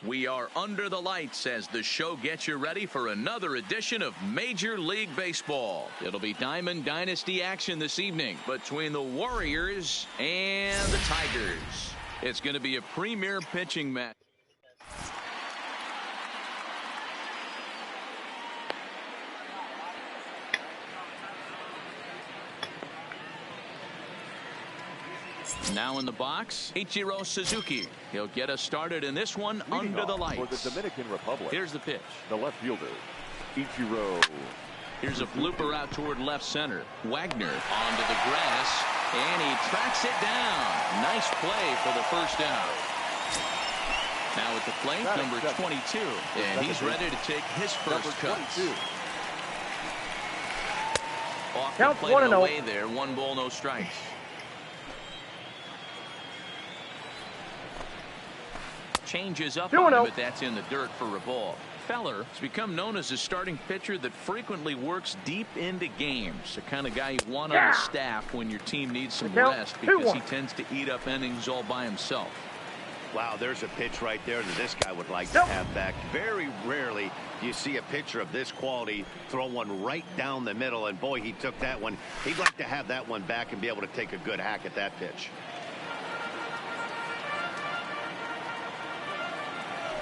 We are under the lights as the show gets you ready for another edition of Major League Baseball. It'll be Diamond Dynasty action this evening between the Warriors and the Tigers. It's going to be a premier pitching match. Now in the box, Ichiro Suzuki. He'll get us started in this one under the lights. For the Dominican Republic. Here's the pitch. The left fielder, Ichiro. Here's a blooper out toward left center. Wagner onto the grass, and he tracks it down. Nice play for the first down. Now at the plate, number 22, and he's ready to take his first cuts. Off the plate and away there, 1 ball, no strikes. Changes up on him, but that's in the dirt for a ball. Feller has become known as a starting pitcher that frequently works deep into games. The kind of guy you want on the staff when your team needs some rest, because he tends to eat up innings all by himself. Wow, there's a pitch right there that this guy would like to have back. Very rarely do you see a pitcher of this quality throw one right down the middle, and boy, he took that one. He'd like to have that one back and be able to take a good hack at that pitch.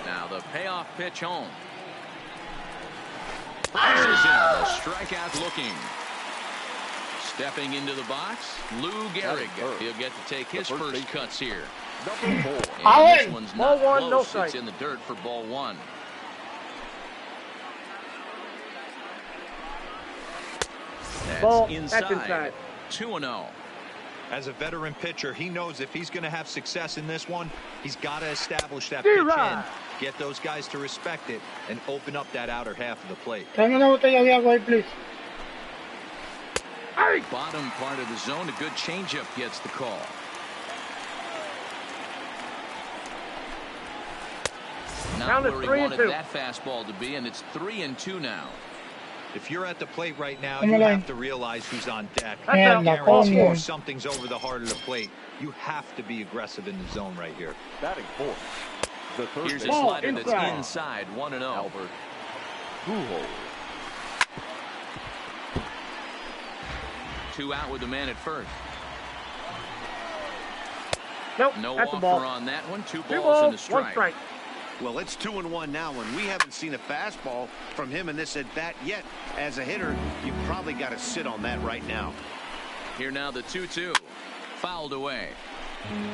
Now the payoff pitch home. Flashes in, a strikeout looking. Stepping into the box, Lou Gehrig. He'll get to take his first cuts here. Number 4. And this one's not close. It's in the dirt for ball 1. That's inside. 2-0. As a veteran pitcher, he knows if he's going to have success in this one, he's got to establish that pitch in, get those guys to respect it, and open up that outer half of the plate. Please. Bottom part of the zone, a good changeup gets the call. Not where he wanted that fastball to be, and it's 3-2 now. If you're at the plate right now, you have to realize who's on deck. Guarantee something's over the heart of the plate. You have to be aggressive in the zone right here. Batting 4th. Here's a slider that's inside, 1-0. Albert Pujols. 2 out with the man at first. Nope, no that's offer on that one. 2 balls and a strike. 1 strike. Well, it's 2-1 now, and we haven't seen a fastball from him in this at bat yet. As a hitter, you've probably got to sit on that right now. Here now the 2-2. Fouled away. And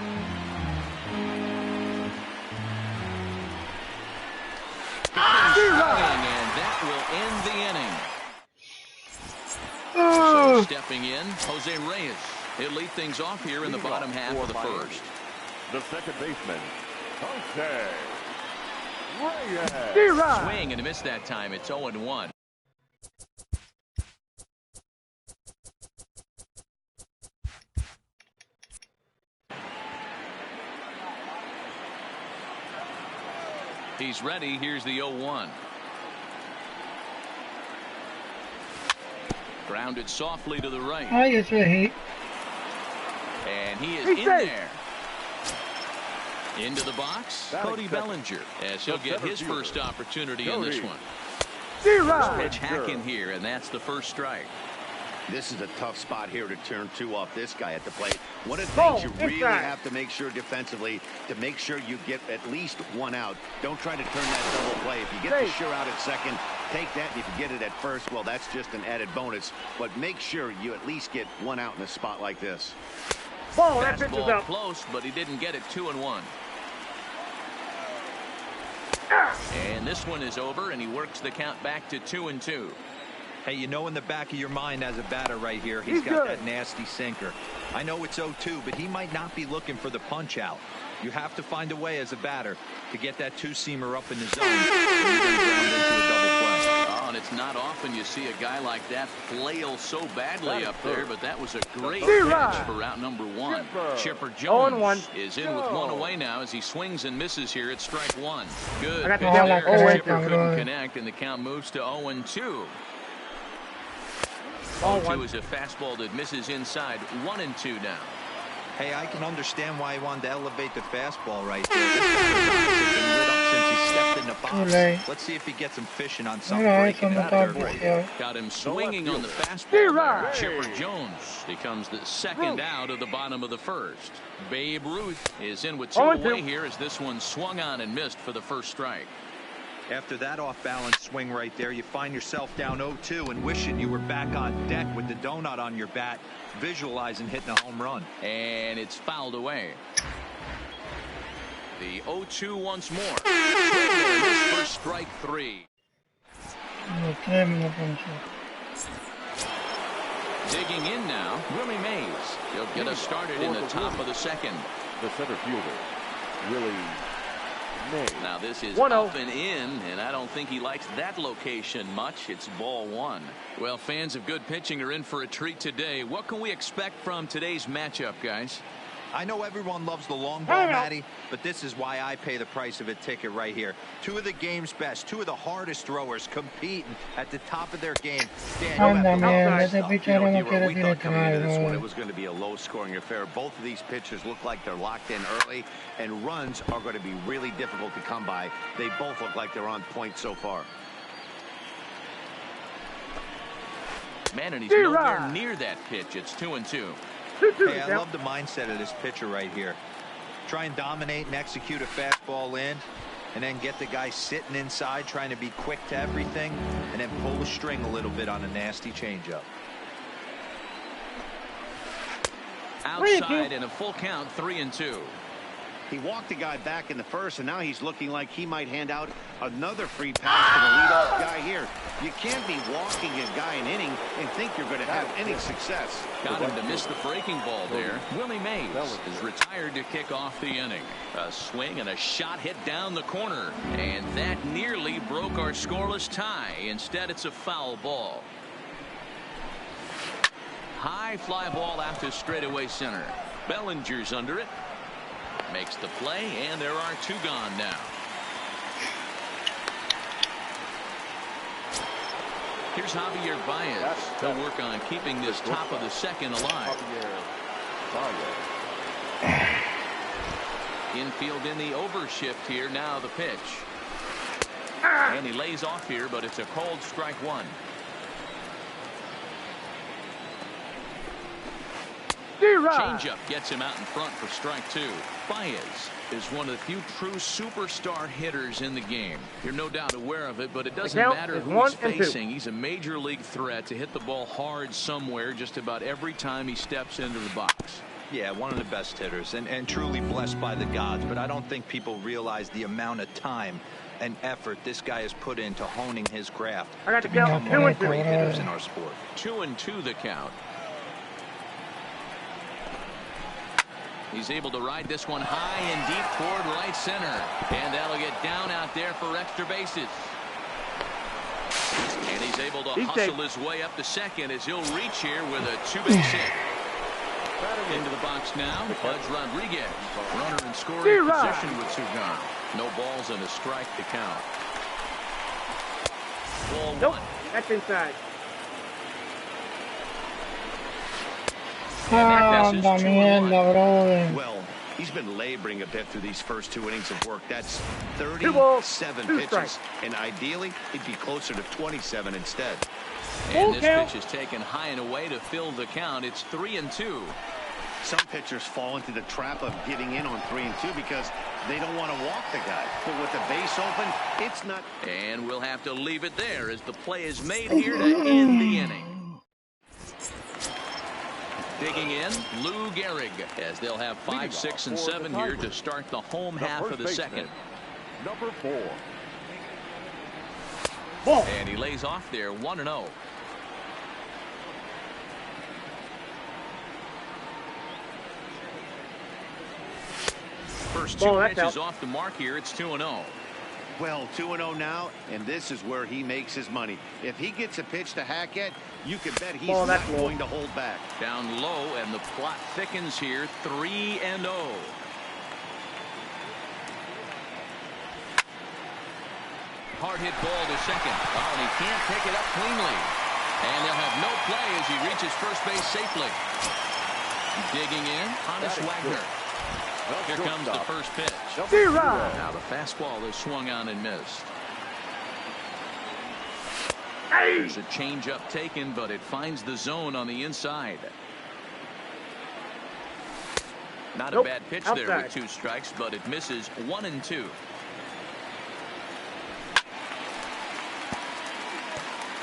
that will end the inning. So stepping in, Jose Reyes. He'll lead things off here in the bottom half of the first. The second baseman, Jose Reyes. Swing and a miss that time. It's 0-1. He's ready. Here's the 0-1. Grounded softly to the right. And he is in there. Into the box, Cody Bellinger, as he'll get his first opportunity on this one. First pitch hacking here, and that's the first strike. This is a tough spot here to turn 2 off this guy at the plate. One of the things you really have to make sure defensively, to make sure you get at least 1 out. Don't try to turn that double play. If you get the sure out at second, take that, and if you get it at first, well, that's just an added bonus. But make sure you at least get 1 out in a spot like this. Fastball close, but he didn't get it. 2-1. And this one is over, and he works the count back to 2-2. Hey, you know in the back of your mind as a batter right here, he's got that nasty sinker. I know it's 0-2, but he might not be looking for the punch out. You have to find a way as a batter to get that 2-seamer up in the zone. And you're going to ground into a double play. Oh, and It's not often you see a guy like that flail so badly up there, but that was a great pitch for out number 1. Chipper Jones is in with 1 away now as he swings and misses here at strike 1. Good pitch there. Chipper couldn't connect, and the count moves to 0-2. 0-2 is a fastball that misses inside. 1-2 now. Hey, I can understand why he wanted to elevate the fastball right there. This guy's been lit up since he stepped in the box. Let's see if he gets him fishing on something breaking that third right. Got him swinging on the fastball there. Chipper Jones becomes the second out of the bottom of the first. Babe Ruth is in with 2 away here as this one swung on and missed for the first strike. After that off-balance swing right there, you find yourself down 0-2 and wishing you were back on deck with the donut on your bat, visualizing hitting a home run. And it's fouled away. The 0-2 once more. For strike 3. Digging in now, Willie Mays. He'll get us started in the top of the second. The center fielder, Willie Mays. Now this is up and in, and I don't think he likes that location much. It's ball 1. Well, fans of good pitching are in for a treat today. What can we expect from today's matchup, guys? I know everyone loves the long ball, Matty, but this is why I pay the price of a ticket right here. 2 of the game's best, 2 of the hardest throwers competing at the top of their game. Dan, we thought coming into this one it was going to be a low-scoring affair. Both of these pitchers look like they're locked in early, and runs are going to be really difficult to come by. They both look like they're on point so far. Man, and he's nowhere near that pitch. It's 2-2. Hey, I love the mindset of this pitcher right here. Try and dominate and execute a fastball in, and then get the guy sitting inside trying to be quick to everything, and then pull the string a little bit on a nasty changeup. Outside and a full count, 3-2. He walked the guy back in the first, and now he's looking like he might hand out another free pass to the leadoff guy here. You can't be walking a guy an inning and think you're going to have any success. Got him to miss the breaking ball there. Willie Mays is retired to kick off the inning. A swing and a shot hit down the corner, and that nearly broke our scoreless tie. Instead, it's a foul ball. High fly ball out to straightaway center. Bellinger's under it. Makes the play, and there are 2 gone now. Here's Javier Baez. He'll work on keeping this top of the second alive. Infield in the overshift here. Now the pitch. And he lays off here, but it's a cold strike 1. Changeup gets him out in front for strike 2. Baez is one of the few true superstar hitters in the game. You're no doubt aware of it, but it doesn't matter who he's facing. He's a major league threat to hit the ball hard somewhere just about every time he steps into the box. Yeah, one of the best hitters and truly blessed by the gods, but I don't think people realize the amount of time and effort this guy has put into honing his craft to become one of the great hitters in our sport. 2-2 the count. He's able to ride this one high and deep toward right center. And that'll get down out there for extra bases. And he's able to hustle his way up to second as he'll reach here with a 2-base hit. Into the box now, Pudge Rodriguez. Runner in scoring position with 2 gone. No balls and a strike to count. Ball 1. That's inside. Well, he's been laboring a bit through these first 2 innings of work. That's 37 pitches, and ideally he'd be closer to 27 instead. And this pitch is taken high and away to fill the count. It's 3-2. Some pitchers fall into the trap of giving in on 3-2 because they don't want to walk the guy. But with the base open, it's not. And we'll have to leave it there as the play is made here to end the inning. Digging in, Lou Gehrig, as they'll have 5, 6, and 7 here to start the home half of the second. Number 4. And he lays off there, 1-0. First 2 pitches off the mark here. It's 2-0. Well, 2-0 now, and this is where he makes his money. If he gets a pitch to hack at, you can bet he's not going to hold back. Down low, and the plot thickens here. 3-0. Hard hit ball to second. Oh, and he can't pick it up cleanly. And they'll have no play as he reaches first base safely. Digging in, Honus Wagner. Here comes the first pitch. Now the fastball is swung on and missed. There's a changeup taken, but it finds the zone on the inside. Not a bad pitch there with 2 strikes, but it misses 1-2.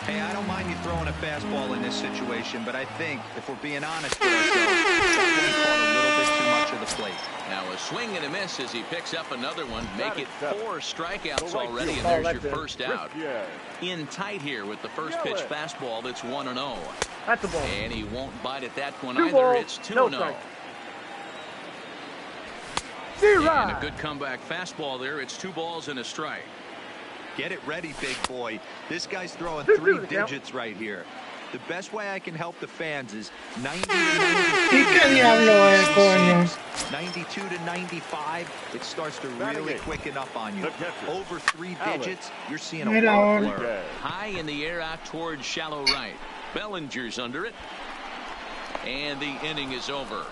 Hey, I don't mind you throwing a fastball in this situation, but I think, if we're being honest with ourselves, someone caught a little bit too much of the plate. Now a swing and a miss as he picks up another one. Make it 4 strikeouts already, and there's your first out. In tight here with the first pitch fastball that's 1-0. That's a ball. And he won't bite at that one either. It's 2-0. And a good comeback fastball there. It's 2 balls and a strike. Get it ready, big boy. This guy's throwing 3 digits right here. The best way I can help the fans is 90 to 92 to 95. It starts to really quicken up on you. Over 3 digits, you're seeing a blur. High in the air out towards shallow right. Bellinger's under it. And the inning is over.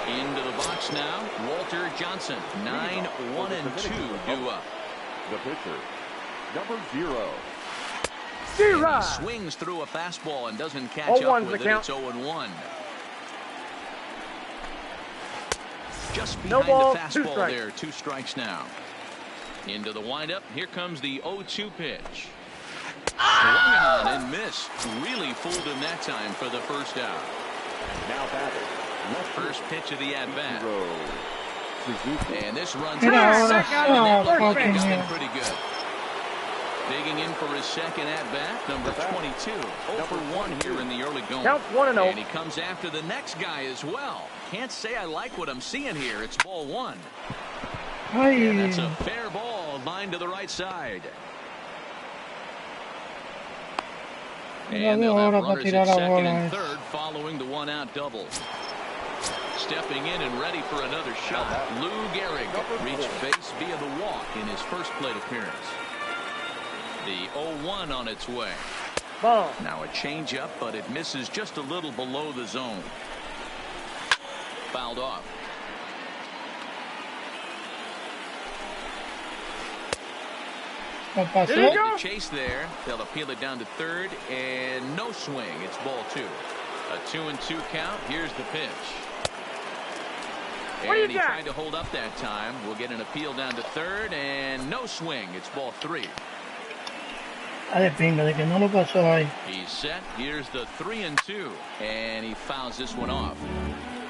Into the box now, Walter Johnson. 9-1-2 due up. The pitcher, number 0. And he swings through a fastball and doesn't catch up with it. It's 0-1. Just behind the fastball there. 2 strikes now. Into the windup. Here comes the 0-2 pitch. Swung on and missed. Really fooled him that time for the first out. Now batting. First pitch of the at-bat. And this runs First pretty good. Digging in for his second at-bat, number 22. 0-for-1 here in the early going. Counts 1-0. And he comes after the next guy as well. Can't say I like what I'm seeing here. It's ball 1. And that's a fair ball, line to the right side. And they'll have runners at second and third following the 1-out double. Stepping in and ready for another shot. Lou Gehrig reached base via the walk in his first plate appearance. The 0-1 on its way. Ball. Now a changeup, but it misses just a little below the zone. Fouled off. The chase there. They'll appeal it down to third, and no swing. It's ball 2. A 2-2 count. Here's the pitch. And he tried to hold up that time. We'll get an appeal down to third, and no swing. It's ball 3. He's set. Here's the 3-2, and he fouls this one off.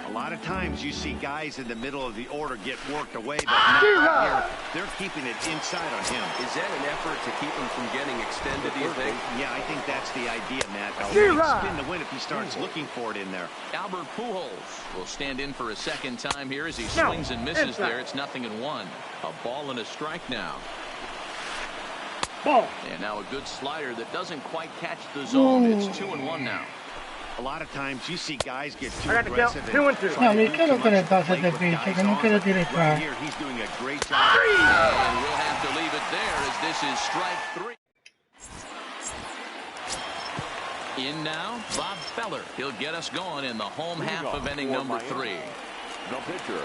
A lot of times you see guys in the middle of the order get worked away, but not right here. They're keeping it inside on him. Is that an effort to keep him from getting extended, do you think? Yeah, I think that's the idea, Matt. He'll spin the win if he starts looking for it in there. Albert Pujols will stand in for a second time here as he swings and misses there. It's 0-1. A ball and a strike now. Ball. And now a good slider that doesn't quite catch the zone. It's 2-1 now. A lot of times you see guys get too I got to count aggressive. 2-2. Right here, he's doing a great job. And we'll have to leave it there as this is strike 3. In now, Bob Feller. He'll get us going in the home half of inning number 3. The pitcher,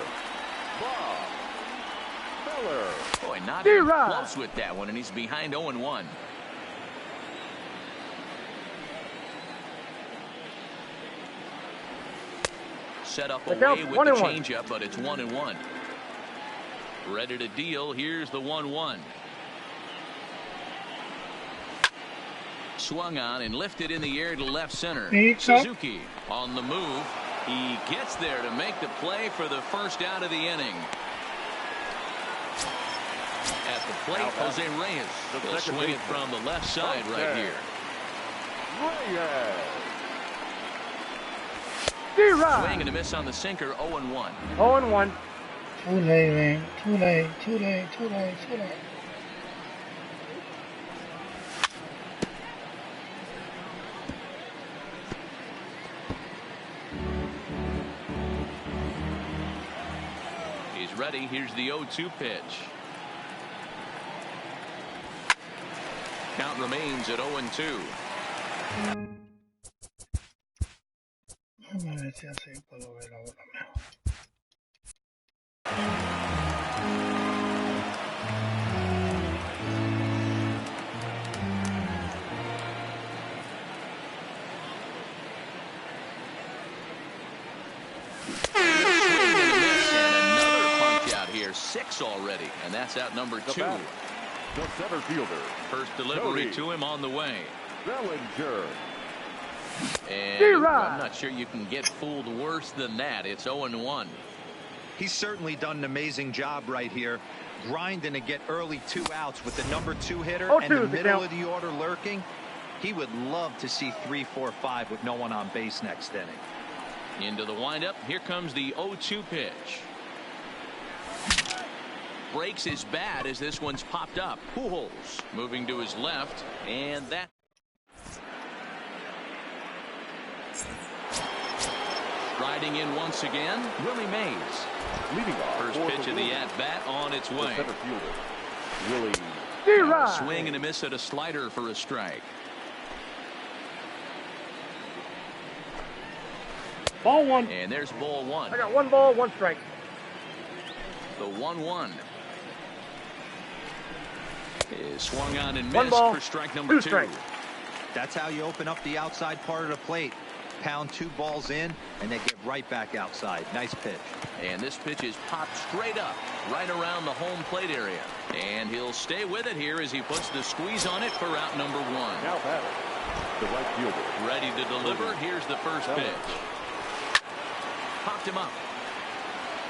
Bob Feller. Boy, not even close with that one, and he's behind 0-1. Set up away with the changeup, but it's 1-1. Ready to deal. Here's the 1-1. Swung on and lifted in the air to left center. Suzuki on the move. He gets there to make the play for the first out of the inning. At the plate, Jose Reyes. He'll swing it from the left side right here. Swing and a miss on the sinker. 0-1. 0-1. Too late, man. Too late, too late, too late, too late. He's ready. Here's the 0-2 pitch. Count remains at 0-2. Vamos a ver si así puedo ver ahora mejor. Here, 6 already, and that's out number 2. The center fielder. First delivery to him on the way. Bellinger. And I'm not sure you can get fooled worse than that. It's 0-1. He's certainly done an amazing job right here, grinding to get early 2 outs with the number 2 hitter and the middle of the order lurking. He would love to see 3, 4, 5 with no one on base next inning. Into the windup. Here comes the 0-2 pitch. Breaks his bat as this one's popped up. Pujols moving to his left, and that. Striding in once again, Willie Mays. Leading off. First pitch of the at-bat on its way. Center fielder. Willie. Swing and a miss at a slider for a strike. Ball 1. And there's ball 1. I got 1 ball, 1 strike. The 1-1 is swung on and 1 missed ball, for strike number 2. strikes. That's how you open up the outside part of the plate. Pound 2 balls in, and they get right back outside. Nice pitch. And this pitch is popped straight up, right around the home plate area. And he'll stay with it here as he puts the squeeze on it for out number 1. Now batting. The right fielder. Ready to deliver. Here's the first pitch. Popped him up.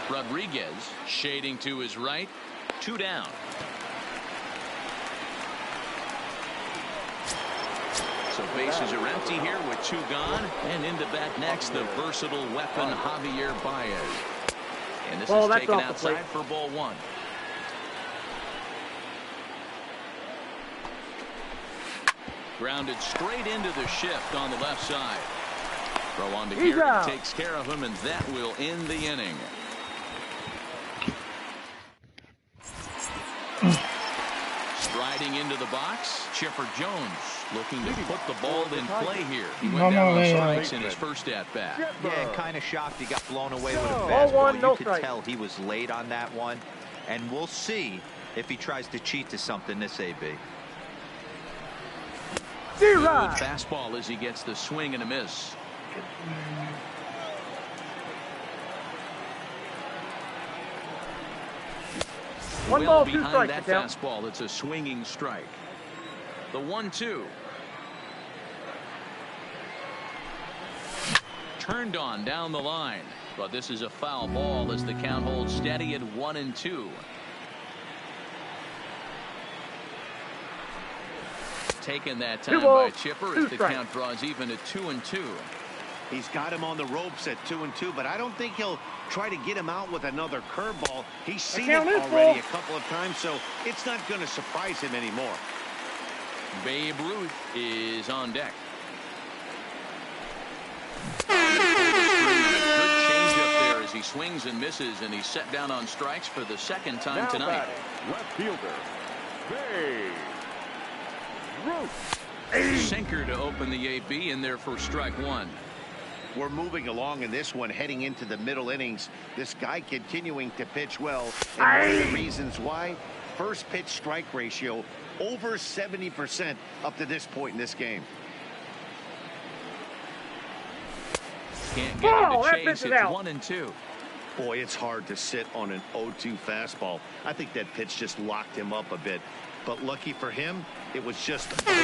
Rodriguez shading to his right. 2 down. So bases are empty here with 2 gone. And into bat next, the versatile weapon Javier Baez. And this is taken outside for ball 1. Grounded straight into the shift on the left side. Throw on to Gary, takes care of him, and that will end the inning. Striding into the box, Chipper Jones looking to put the ball in play here. He went down on strikes in his first at-bat. Yeah, kind of shocked he got blown away with a fastball. You could tell he was late on that one. And we'll see if he tries to cheat to something this AB. Good fastball as he gets the swing and a miss. One ball, 2 behind strikes. That fastball, it's a swinging strike. The 1-2. Turned on down the line, but this is a foul ball as the count holds steady at 1-2. Taken that time by Chipper as the count draws even at 2-2. He's got him on the ropes at 2-2, but I don't think he'll try to get him out with another curveball. He's seen it already a couple of times, so it's not going to surprise him anymore. Babe Ruth is on deck. Good change up there as he swings and misses, and he's set down on strikes for the second time tonight. Left fielder, Babe Ruth. Sinker to open the AB in there for strike 1. We're moving along in this one, heading into the middle innings. This guy continuing to pitch well. And one of the reasons why, first pitch strike ratio over 70% up to this point in this game. Can't get it to chase. It's 1-2. Boy, it's hard to sit on an 0-2 fastball. I think that pitch just locked him up a bit. But lucky for him, it was just... And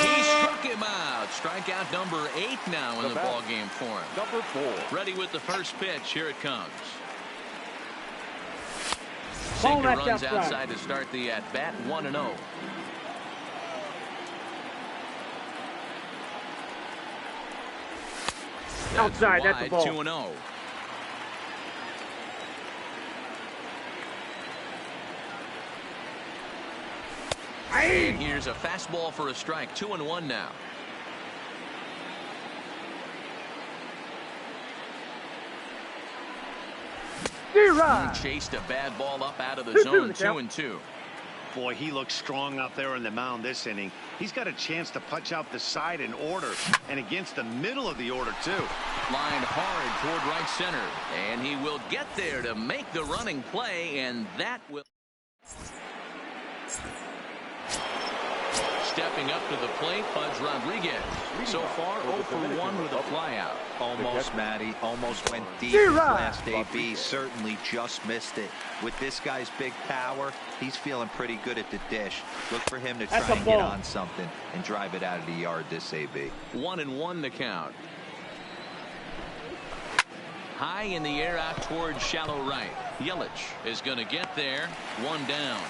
he struck him out. Strikeout number 8 now in the ball game for him. Number 4. Ready with the first pitch. Here it comes. Sinker runs outside to start the at-bat. 1-0. Outside, that's the ball. 2-0. And here's a fastball for a strike. 2-1 now. He chased a bad ball up out of the zone. 2-2. Boy, he looks strong out there on the mound this inning. He's got a chance to punch out the side in order, and against the middle of the order, too. Lined hard toward right center, and he will get there to make the running play, and that will... Stepping up to the plate, Pudge Rodriguez. So far, 0 for 1 with a flyout. Almost, Matty. Almost went deep last AB. Certainly just missed it. With this guy's big power, he's feeling pretty good at the dish. Look for him to try and get on something and drive it out of the yard this AB. 1-1 the count. High in the air out towards shallow right. Yelich is going to get there. 1 down.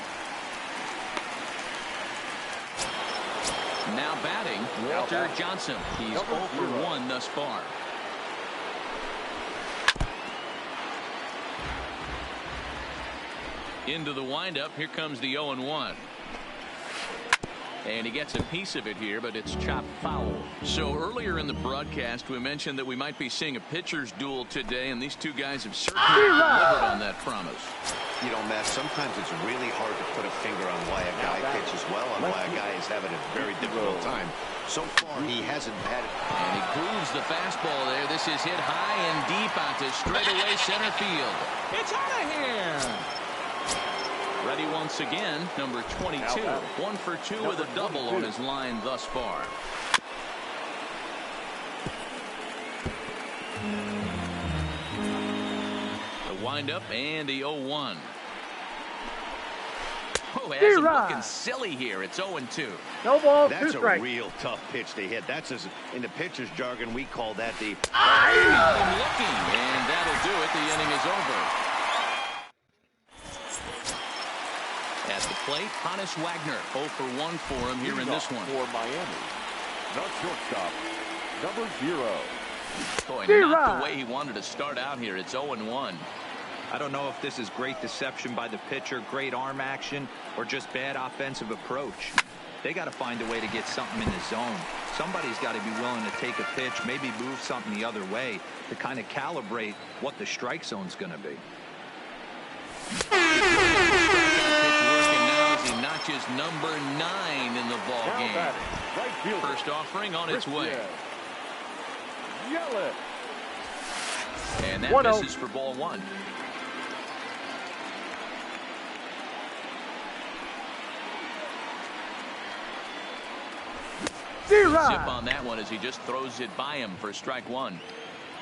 Now batting, Walter Johnson. He's 0 for 1 thus far. Into the windup. Here comes the 0-1. And he gets a piece of it here, but it's chopped foul. So earlier in the broadcast, we mentioned that we might be seeing a pitcher's duel today, and these two guys have certainly delivered on that promise. You know, Matt, sometimes it's really hard to put a finger on why a guy pitches well and why a guy is having a very difficult time. So far, he hasn't had it. And he grooves the fastball there. This is hit high and deep out to straightaway center field. It's out of here. Ready once again, number 22. 1 for 2 with a double on his line thus far. The windup and the 0-1. Oh, it has him looking silly here. It's 0-2. No ball, That's 2 strikes. a real tough pitch to hit. That's in the pitcher's jargon, we call that the... Got him looking, and that'll do it. The inning is over. At the plate, Honus Wagner. 0 for 1 for him here in this one. For Miami, the shortstop, number 0. Boy, not the way he wanted to start out here. It's 0-1. I don't know if this is great deception by the pitcher, great arm action, or just bad offensive approach. They got to find a way to get something in the zone. Somebody's got to be willing to take a pitch, maybe move something the other way to kind of calibrate what the strike zone's going to be. He notches number 9 in the ball game. Right First offering on its way. Yelich. And that misses for ball 1. Zip on that one as he just throws it by him for strike 1.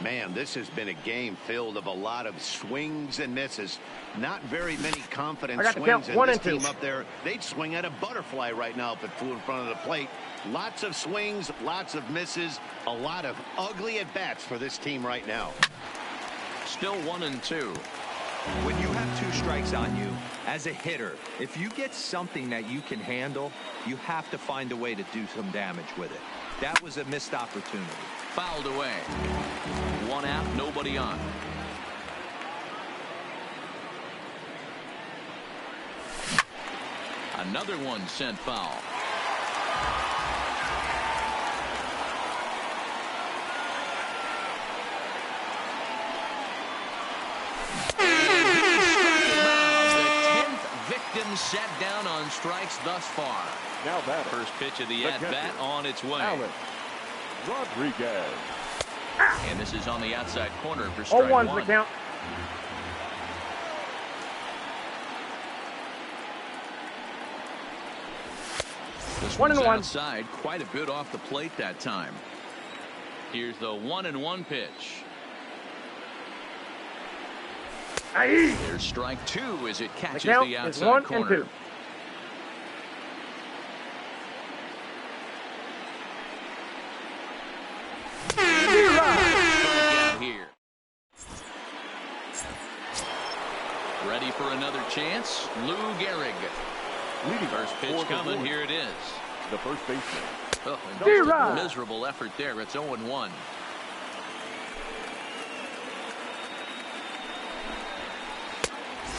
Man, this has been a game filled of a lot of swings and misses. Not very many confident swings. And this team up there, they'd swing at a butterfly right now if it flew in front of the plate. Lots of swings, lots of misses, a lot of ugly at-bats for this team right now. Still 1-2. When you have 2 strikes on you, as a hitter, if you get something that you can handle, you have to find a way to do some damage with it. That was a missed opportunity. Fouled away. 1 out, nobody on. Another one sent foul. Set down on strikes thus far. Now batter. First pitch of the at-bat on its way. Alex Rodriguez. And this is on the outside corner for strike 0-1 1. the count. This one's outside, quite a bit off the plate that time. Here's the 1-1 pitch. There's strike 2 as it catches the outside corner. Here. Ready for another chance? Lou Gehrig. Leading first pitch coming. Here it is. The first baseman. Oh, miserable effort there. It's 0-1.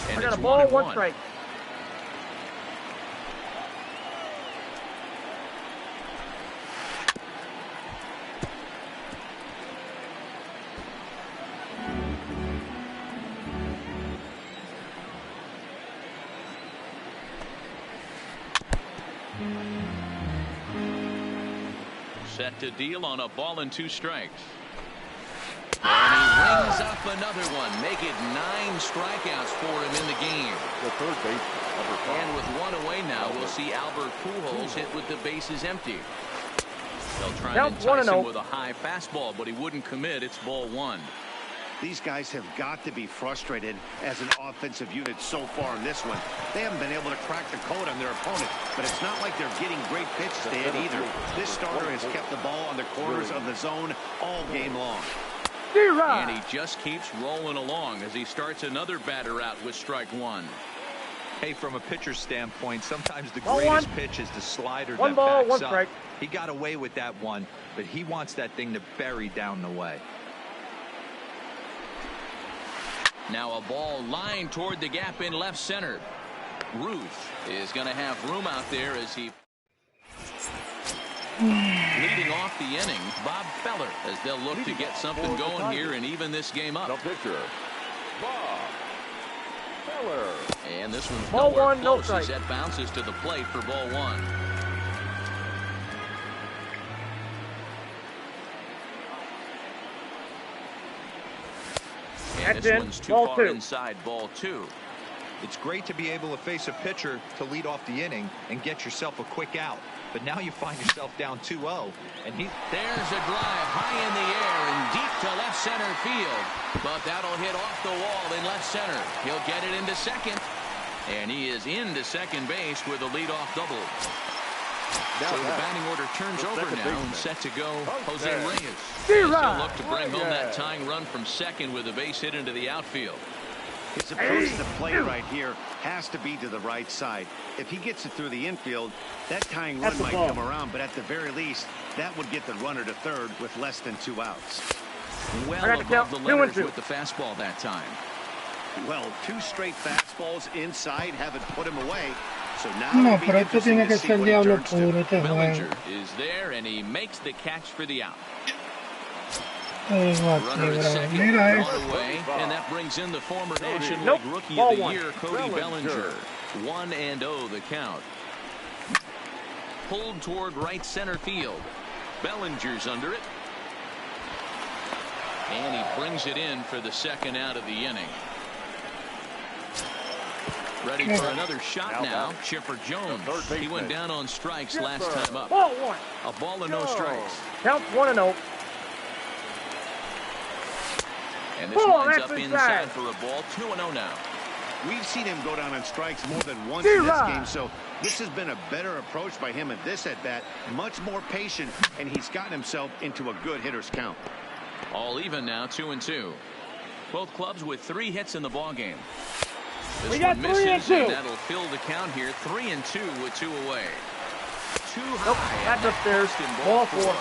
And I got a ball, 1 strike. Set to deal on a ball and 2 strikes. And he rings up another one. Make it 9 strikeouts for him in the game. The third base. And with 1 away now, we'll see Albert Pujols hit with the bases empty. They'll try and entice him with a high fastball, but he wouldn't commit. It's ball 1. These guys have got to be frustrated as an offensive unit so far in this one. They haven't been able to crack the code on their opponent, but it's not like they're getting great pitches to hit either. This starter has kept the ball on the corners of the zone all game long. And he just keeps rolling along as he starts another batter out with strike 1. Hey, from a pitcher's standpoint, sometimes the greatest pitch is the slider that backs up. He got away with that one, but he wants that thing to bury down the way. Now a ball lined toward the gap in left center. Ruth is going to have room out there as he leading off the inning. Bob Feller, as they'll look to get something going here and even this game up. The pitcher, Bob Feller. And this one's ball nowhere 1, no close as that bounces to the plate for ball 1. And this one's too far inside, ball 2. It's great to be able to face a pitcher to lead off the inning and get yourself a quick out. But now you find yourself down 2-0. And there's a drive high in the air and deep to left center field. But that'll hit off the wall in left center. He'll get it into second. And he is into second base with a leadoff double. So the batting order turns over now and set to go Jose Reyes. He'll look to bring home that tying run from second with a base hit into the outfield. His approach to the plate right here has to be to the right side. If he gets it through the infield, that tying run might come around, but at the very least, that would get the runner to third with less than 2 outs. Well above the letters with the fastball that time. Well, 2 straight fastballs inside haven't put him away. So now no, pero esto tiene que ser diablo puro este juego. Bellinger is there and he makes the catch for the out. Runner at second, away, and that brings in the former National League Rookie of the Year, Cody Bellinger. 1-0 the count. Pulled toward right center field. Bellinger's under it. And he brings it in for the second out of the inning. Ready for another shot now. Chipper Jones. He went down on strikes last time up. Ball 1. A ball and no strikes. Count 1-0. And this lines up inside for a ball. 2-0 now. We've seen him go down on strikes more than once in this game, so this has been a better approach by him at this at-bat. Much more patient, and he's gotten himself into a good hitter's count. All even now, 2-2. Both clubs with 3 hits in the ballgame. This one misses, and that'll fill the count here. 3-2 with 2 away. Too high. That's upstairs. Ball 4.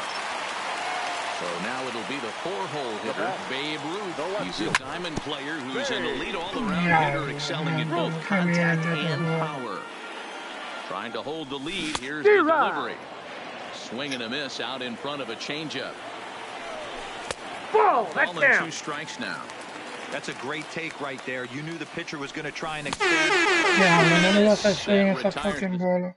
So now it'll be the 4-hole hitter, Babe Ruth. He's a diamond player who's an elite all-around hitter, excelling in both contact and power. Trying to hold the lead. Here's the delivery. Swing and a miss out in front of a changeup. Ball, that's down. 2 strikes now. That's a great take right there. You knew the pitcher was going to try and extend. Yeah, no le vas a swing esa fucking bola.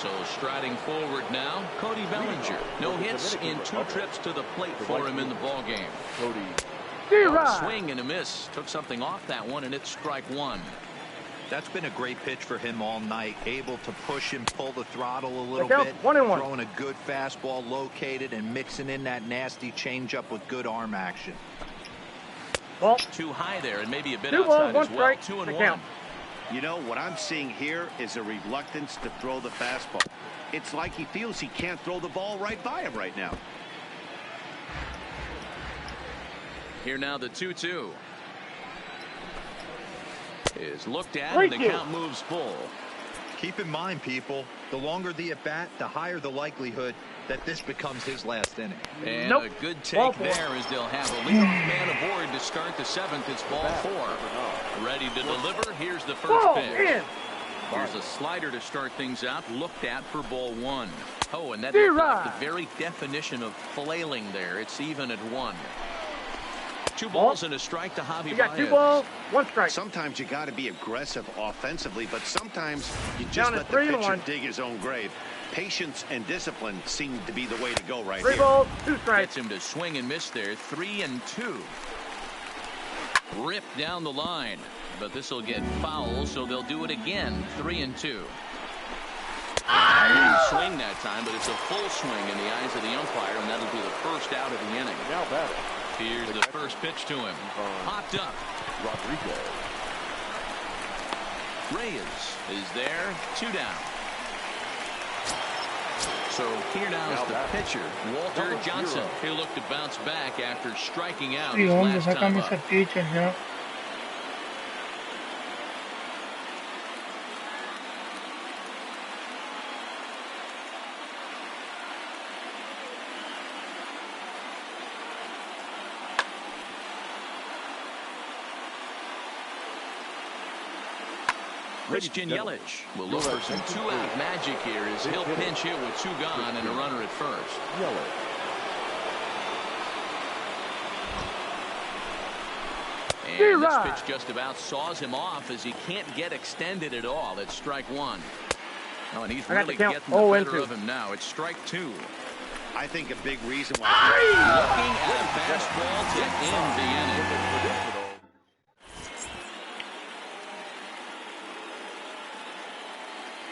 So striding forward now, Cody Bellinger. No hits in 2 trips to the plate for him in the ball game. Swing and a miss. Took something off that one, and it's strike 1. That's been a great pitch for him all night. Able to push him, pull the throttle a little bit. 1-1. Throwing a good fastball located and mixing in that nasty changeup with good arm action. Ball. Too high there and maybe a bit outside as well. 2-1. You know, what I'm seeing here is a reluctance to throw the fastball. It's like he feels he can't throw the ball right by him right now. Here now the 2-2. Is looked at and the count moves full. Keep in mind, people, the longer the at-bat, the higher the likelihood that this becomes his last inning. And a good take there as they'll have a leadoff man aboard to start the 7th. It's ball 4. Ready to deliver. Here's the first pitch. Here's a slider to start things out. Looked at for ball 1. Oh, and that is the very definition of flailing there. It's even at 1. 2 balls and a strike to Javi You got Baez. 2 balls, 1 strike. Sometimes you got to be aggressive offensively, but sometimes you just Down to let the 3 and pitcher 1. dig his own grave. Patience and discipline seem to be the way to go right 3 here. balls, 2 strikes. Gets him to swing and miss there. 3-2. Ripped down the line, but this will get foul, so they'll do it again. 3-2. Didn't swing that time, but it's a full swing in the eyes of the umpire, and that'll be the first out of the inning. Now batting. Here's the first pitch to him. Popped up. Rodriguez. Reyes is there. 2 down. So here now is the pitcher, Walter Johnson. He'll look to bounce back after striking out Sí, his hombre, last time sácame up. ese pitcher ya. Christian Yelich will look for some 2-out magic here as he'll pinch hit with 2 gone and a runner at first. And this pitch just about saws him off as he can't get extended at all. It's strike 1. Oh, and he's really getting the better of him now. It's strike 2. I think a big reason why. Looking at a fastball to end the inning.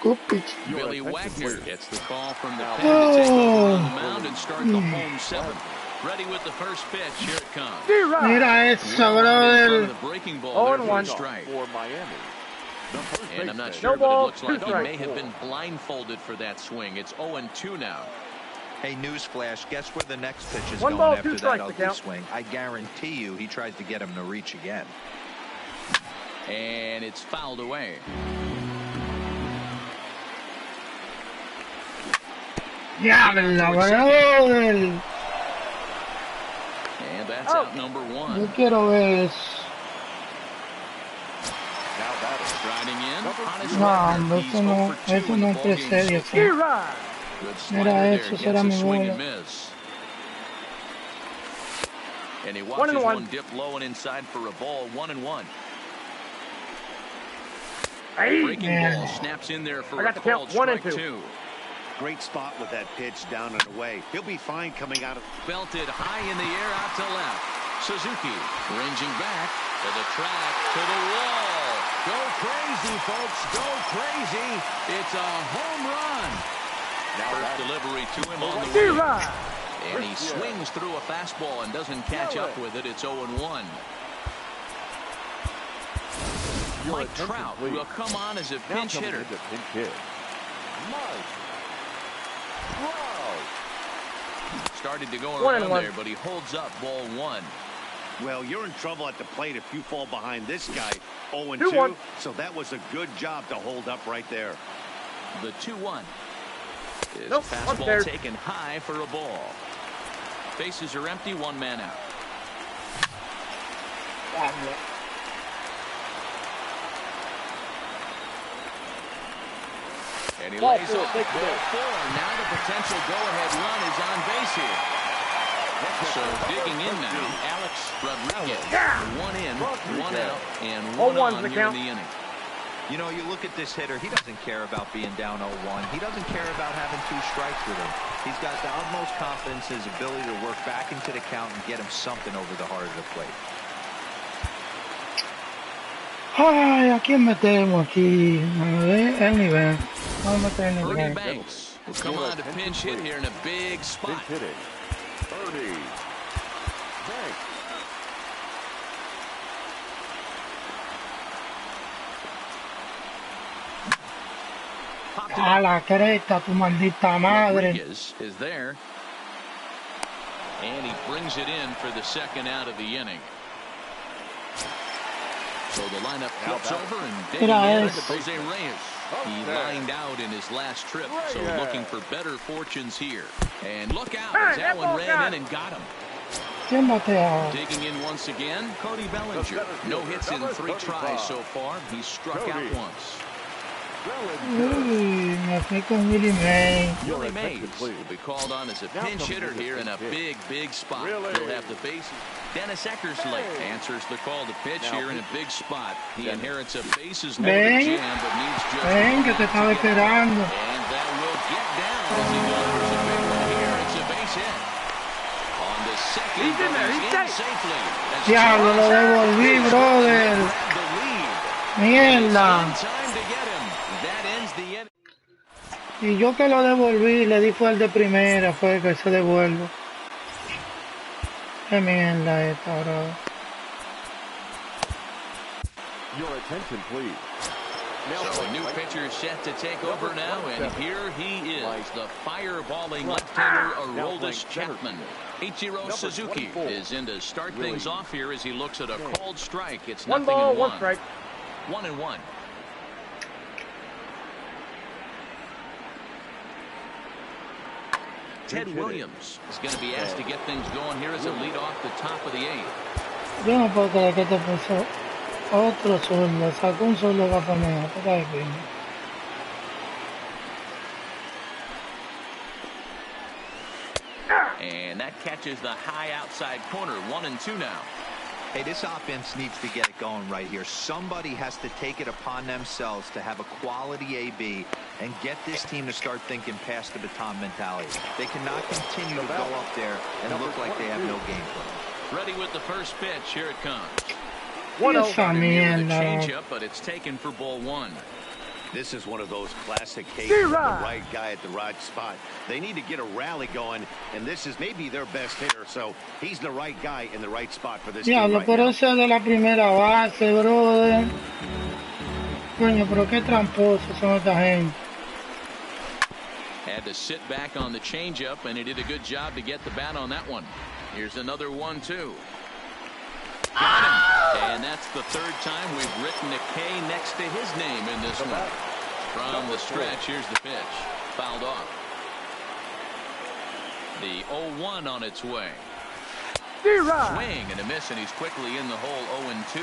Good pitch. Billy Wagner gets the call from the pen to take over on the mound and start the home 7th. Ready with the first pitch. Here it comes. Mira eso, brother. The breaking ball there for a strike. For Miami. And I'm not sure, but it looks like he may have been blindfolded for that swing. It's 0-2 now. Hey, newsflash, guess where the next pitch is 1 going ball, after 2 that strikes, ugly the count. swing? I guarantee you he tries to get him to reach again. And it's fouled away. Diablo, brother. And that's out number 1. Yo quiero ver eso. Now batting. Striding in. On his No, record, hombre, he's eso no, 0 for 2 eso in no the ballgame precede so así. far. Good slider Mira there. eso, Gets será a mi swing bola. and miss. And he 1 watches and 1. one dip low and inside for a ball. 1-1. Breaking Man. ball snaps in there for I a got the called count, 1 and strike 2. 2. Great spot with that pitch down and away. He'll be fine coming out of. Belted high in the air out to left. Suzuki ranging back to the track, to the wall. Go crazy, folks. Go crazy. It's a home run. First delivery to him on the way. And he swings through a fastball and doesn't catch up with it. It's 0-1. Mike Trout will come on as a pinch hitter. Started to go around there, but he holds up ball 1. Well, you're in trouble at the plate if you fall behind this guy 0-2. 2-1. So that was a good job to hold up right there. The 2-1. His Nope, fastball upstairs. taken high for a ball. Bases are empty, 1 man out. Diablo. And he Ball lays 4, off take ball it. 4. Now the potential go-ahead run is on base here. So digging in now, Alex Rodriguez. 1 in, 1 out, and 1 0-1's on the here in count. the inning. You know, you look at this hitter, he doesn't care about being down 0-1. He doesn't care about having 2 strikes with him. He's got the utmost confidence in his ability to work back into the count and get him something over the heart of the plate. Ay, ¿a quién metemos aquí? A ver, el nivel. Vamos a meter el Ernie nivel. Banks will come on to pinch hit here in a big spot. Pinch hitting. Ernie Banks. Popped it A up. la cresta, tu maldita madre. Rodriguez is there. And he brings it in for the second out of the inning. So the lineup flips over and digging Mira in eso. Jose Reyes. He lined out in his last trip, so looking for better fortunes here. And look out, as that one ran in and got him. ¿Quién batea? Digging in once again, Cody Bellinger. No hits in 3 tries so far. He's struck out once. Uy, me fui con Willie Mays. Willie Mays will be called on as a pinch hitter here in a big spot. He'll have the bases. Dennis Eckersley answers the call to pitch here in a big spot. He inherits a bases loaded jam, but needs just Ven, que te estaba esperando. and that will get down as he delivers a big one here. It's a base hit. On the second, He's in there. he's He's in safe. safely. As Diablo, lo devolví, brother. grabbed the lead. Mierda. In time to get him. That ends the inning. Y yo que lo devolví, le di fue al de primera, fue que se devuelvo. Qué mierda esta, bro. Your attention, please. So a new pitcher set to take over now, and here he is, the fireballing left-hander Aroldis Chapman. Ichiro Suzuki is in to start things off here as he looks at a called strike. It's One nothing ball, and one strike. 1-1. Ted Williams is going to be asked to get things going here as a lead off the top of the eighth. Yo no puedo creer que te puso otro zurdo, sacó un zurdo japonés, te cae bien. And that catches the high outside corner. 1-2 now. Hey, this offense needs to get it going right here. Somebody has to take it upon themselves to have a quality AB and get this team to start thinking past the baton mentality. They cannot continue to go up there and look like they have no game plan. Ready with the first pitch. Here it comes. Esa The mierda. changeup, but it's taken for ball one. This is one of those classic cases of the right guy at the right spot. They need to get a rally going, and this is maybe their best hitter, so he's the right guy in the right spot for this team Diablo, right por now. eso de la primera base, brother. Coño, pero qué tramposos son esta gente. Had to sit back on the changeup, and he did a good job to get the bat on that one. Here's another 1-2. Got him. And that's the third time we've written a K next to his name in this one. From the stretch, here's the pitch. Fouled off. The 0-1 on its way. Swing and a miss, and he's quickly in the hole. 0-2.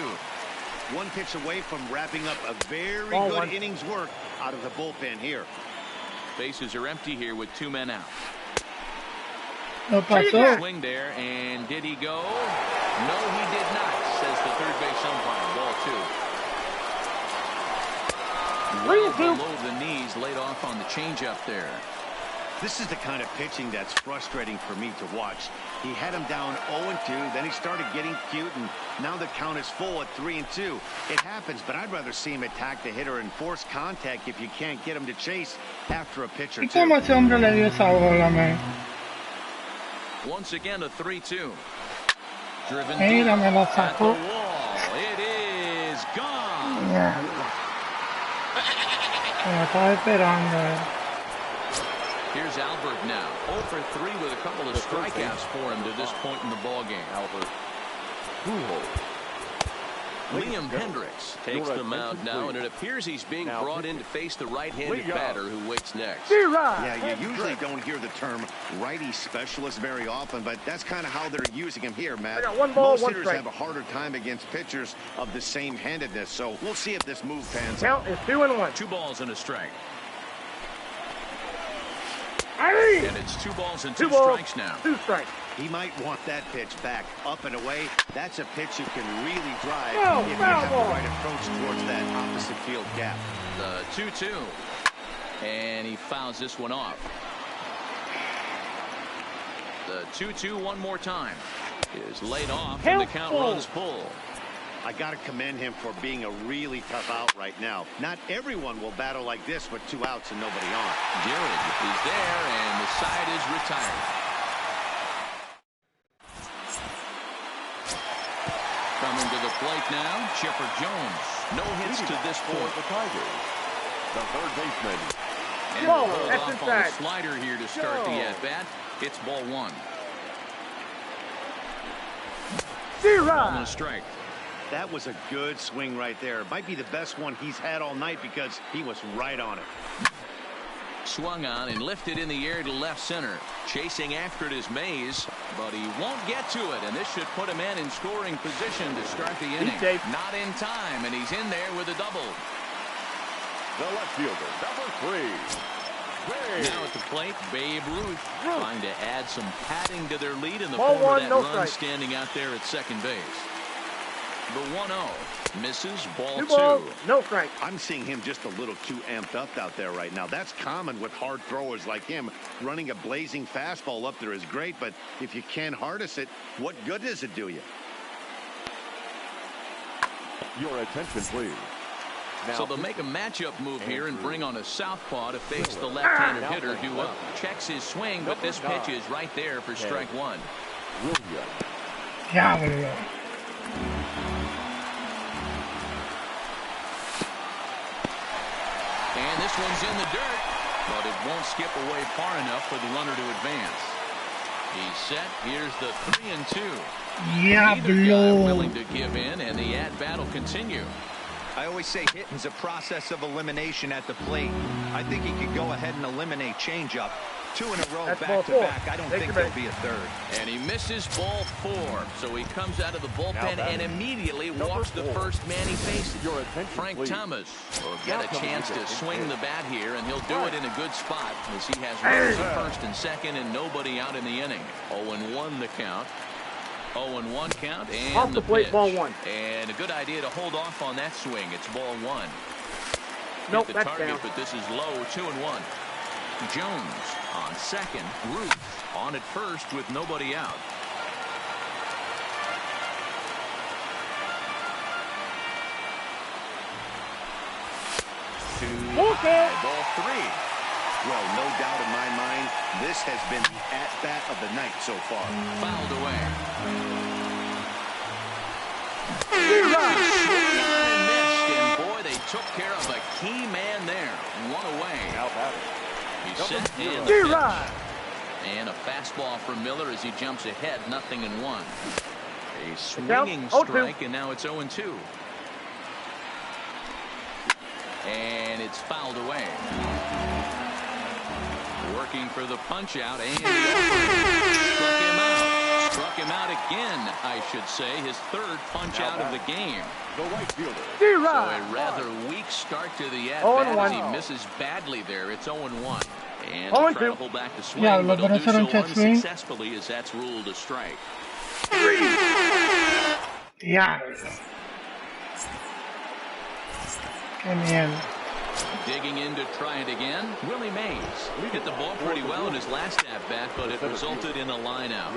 One pitch away from wrapping up a very Ball good one. innings work out of the bullpen here. Bases are empty here with 2 men out. Lo pasó. Swing there, and did he go? No, he did not, says the third base umpire. Ball 2. Well below the knees, laid off on the changeup there. This is the kind of pitching that's frustrating for me to watch. He had him down 0-2, then he started getting cute, and now the count is full at 3-2. It happens, but I'd rather see him attack the hitter and force contact if you can't get him to chase after a pitch or ¿Y two. cómo ese hombre le dio esa bola, man? Once again, a 3-2. Driven Mira, me la at the sacó. wall. It is gone. Mierda. Me la estaba esperando. Here's Albert now. 0 for 3 with a couple of strikeouts for him to this point in the ballgame. Albert. Liam Hendricks takes the mound now, and it appears he's being brought in to face the right-handed batter who waits next. Yeah, you usually don't hear the term righty specialist very often, but that's kind of how they're using him here, Matt. I got one ball, Most one hitters strike. have a harder time against pitchers of the same handedness, so we'll see if this move pans Count out. is 2-1. 2 balls and a strike. Aye. And it's 2 balls and 2 2 balls, strikes now. 2 strikes. He might want that pitch back, up and away. That's a pitch you can really drive No, if you foul have ball. the right approach towards that opposite field gap. The 2-2. And he fouls this one off. The 2-2 one more time. Is laid off, and the count Helpful. runs full. I got to commend him for being a really tough out right now. Not everyone will battle like this with 2 outs and nobody on. Jared is there, and the side is retired. Coming to the plate now, Chipper Jones. No hits to this For point. the Tigers, the third baseman. And Ball, pulled that's off on the inside. slider here to start the at-bat. It's ball 1. Ball and a strike. That was a good swing right there. Might be the best one he's had all night because he was right on it. Swung on and lifted in the air to left center. Chasing after it is Mays, but he won't get to it, and this should put him in scoring position to start the inning. safe. Not in time, and he's in there with a double. The left fielder, number 3. Now at the plate, Babe Ruth trying to add some padding to their lead in the Ball form of one, that no run strike. standing out there at second base. The 1-0 misses, ball 2. 2 balls, no strike. I'm seeing him just a little too amped up out there right now. That's common with hard throwers like him. Running a blazing fastball up there is great, but if you can't harness it, what good does it do you? Your attention, please. So they'll make a matchup move here and bring on a southpaw to face the left-handed hitter due up. Checks his swing, but this pitch is right there for strike 1. Diablo. And this one's in the dirt, but it won't skip away far enough for the runner to advance. He's set. Here's the 3-2. Neither guy willing to give in, and the at-bat will continue. I always say hitting's a process of elimination at the plate. I think he could go ahead and eliminate changeup. 2 in a row, back-to-back. I don't think there'll be a third. And he misses ball 4, so he comes out of the bullpen and immediately walks the first man he faces. Frank Thomas will get a chance to swing the bat here, and he'll do it in a good spot as he has runners at first and second and nobody out in the inning. 0-1 the count. 0-1 count, and off the plate, pitch. ball 1. And a good idea to hold off on that swing. It's ball 1. Nope, Hit the that's target, down. but this is low. 2-1. Jones on second. Ruth on at first with nobody out. Okay. Ball 3. Well, no doubt in my mind, this has been the at-bat of the night so far. Fouled away. Right. Missed, and boy, they took care of a key man there. 1 away. He's set and the pitch. Right. And a fastball for Miller as he jumps ahead, 0-1. A swinging Down, 0-2. strike, and now it's 0-2. And it's fouled away. Working for the punch out, and struck him out. Struck him out again, I should say. His 3rd punch out of the game. The right fielder. So a rather weak start to the at-bat as he misses badly there. It's 0-1. And he'll try to hold back the swing, but he'll do so unsuccessfully as that's ruled a strike. Yeah. Qué mierda. Digging in to try it again. Willie Mays hit the ball pretty well in his last at-bat, but it resulted in a line-out.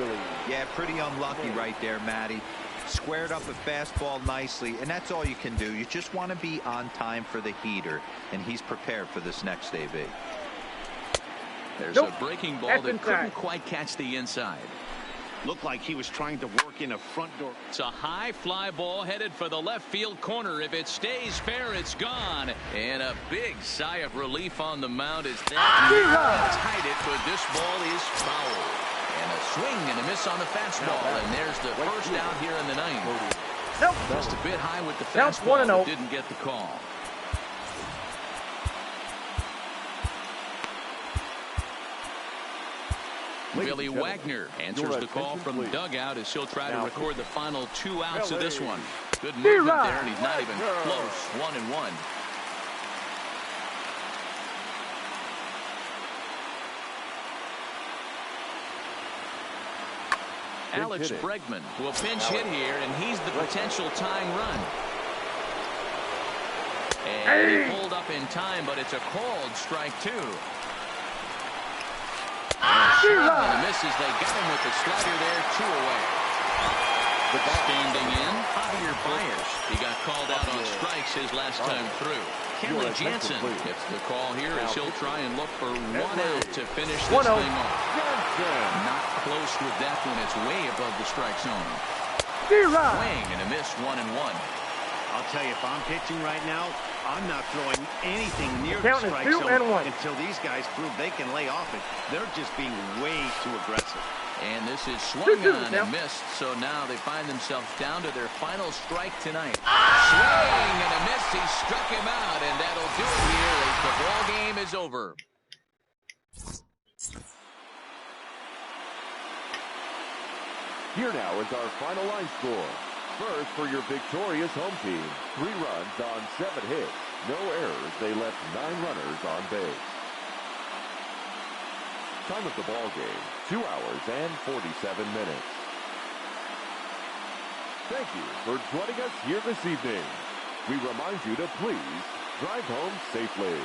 Yeah, pretty unlucky right there, Matty. Squared up a fastball nicely, and that's all you can do. You just want to be on time for the heater, and he's prepared for this next AB. There's a breaking ball that couldn't quite catch the inside. Looked like he was trying to work in a front door. It's a high fly ball headed for the left field corner. If it stays fair, it's gone. And a big sigh of relief on the mound as that tied it, but this ball is foul. And a swing and a miss on the fastball, and there's the first out here in the 9th. Nope. Just a bit high with the Counts fastball, 1-0. but didn't get the call. Billy Wagner answers the call from the dugout as he'll try to record the final 2 outs of this one. Good movement there, and he's not even close. 1-1. Alex Bregman will pinch hit here, and he's the potential tying run. And he pulled up in time, but it's a called strike 2. And a miss as they got him with the slider there, 2 away. Standing in, Javier Baez. He got called out on strikes his last time through. Kenley Jansen gets the call here as he'll try and look for 1 out to finish this thing off. Not close with that one. It's way above the strike zone. Swing and a miss, 1-1. I'll tell you, if I'm pitching right now, I'm not throwing anything near the Count is strike 2 zone and 1. until these guys prove they can lay off it. They're just being way too aggressive. And this is swung on and missed, so now they find themselves down to their final strike tonight. Swing and a miss. He struck him out, and that'll do it here as the ball game is over. Here now is our final line score. First, for your victorious home team, 3 runs on 7 hits. No errors. They left 9 runners on base. Time of the ball game, 2 hours and 47 minutes. Thank you for joining us here this evening. We remind you to please drive home safely.